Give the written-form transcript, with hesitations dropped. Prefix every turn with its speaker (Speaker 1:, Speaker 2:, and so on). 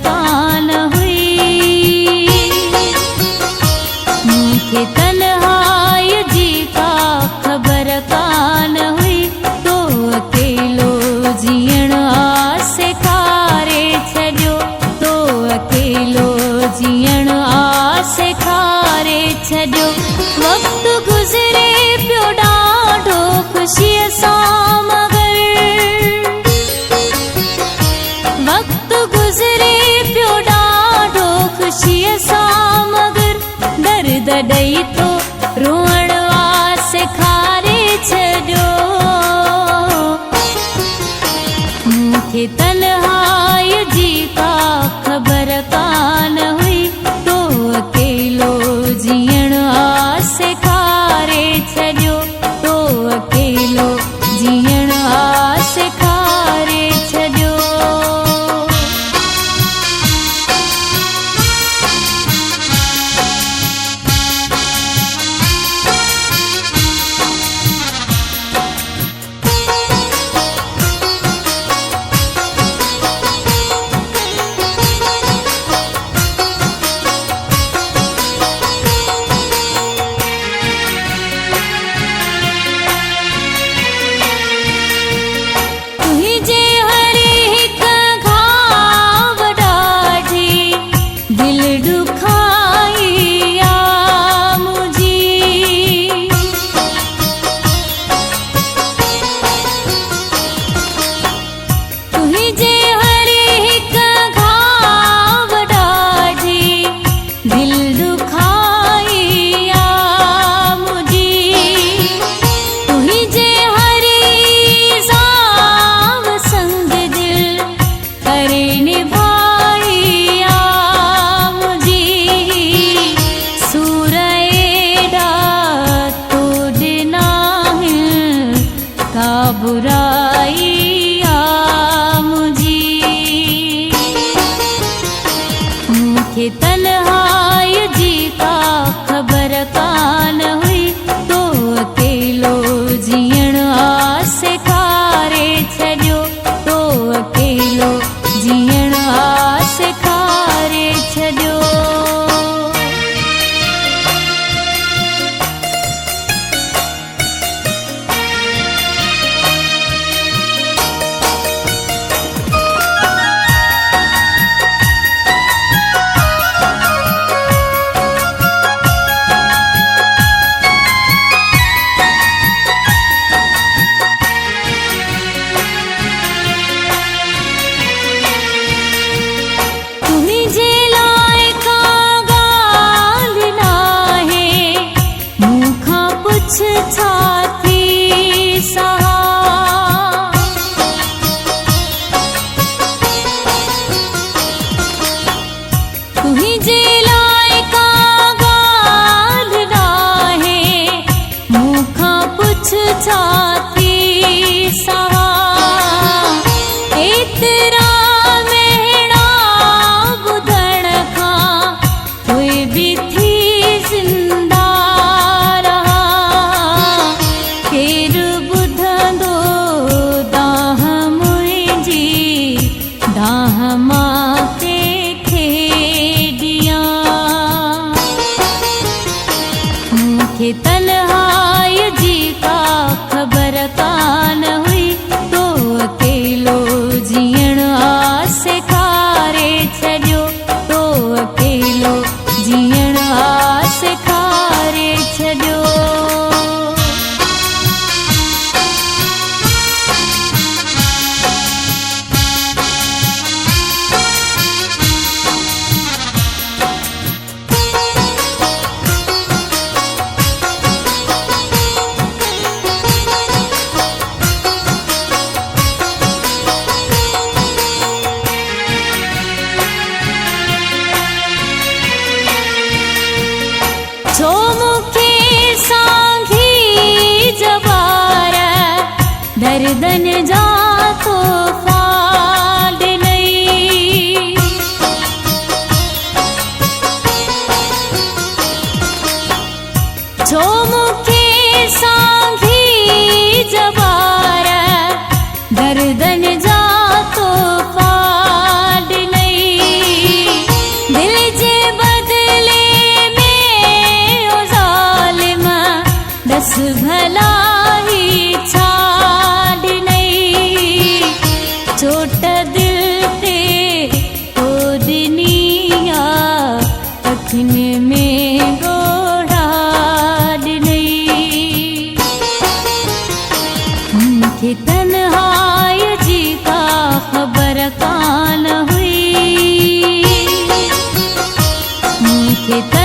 Speaker 1: कान हुई। मुझे तन्हाई जी का खबर कान हुई, तो अकेलो जीअण आसे खारे छॾियो, तो अकेलो जीअण आसे खारे छॾियो। वक़्तु गुज़रे पियो ॾाढो ख़ुशीअ सां मगर, वक़्तु गुज़रे पियो ॾाढो ख़ुशीअ सां मगर, दर्द ॾेई तो रोअण आसे खारे छॾियो। मूंखे तन्हाई जी का ख़बर कान हुई, तो अकेलो जीअण आसे खारे छॾियो, तो अकेलो जीअण आसे खारे छॾियो। बुराई आ मुझी, मुझे तन्हाई जी का खबर कान हुई, तो अकेलो जीअण आसे खारे छॾियो, तो अकेलो जीअण आसे खारे छॾियो। तन्हाई जी का खबर कान हुई, तो अकेलो जीअण आसे खारे छॾियो, तो अकेलो जीअण आसे खारे छॾियो। छो मूंखे सांघी जवार दर्दन जा तोहफ़ा ॾिनई, छो मूंखे सांघी जवार दर्दन जा तोहफ़ा ॾिनई। घेता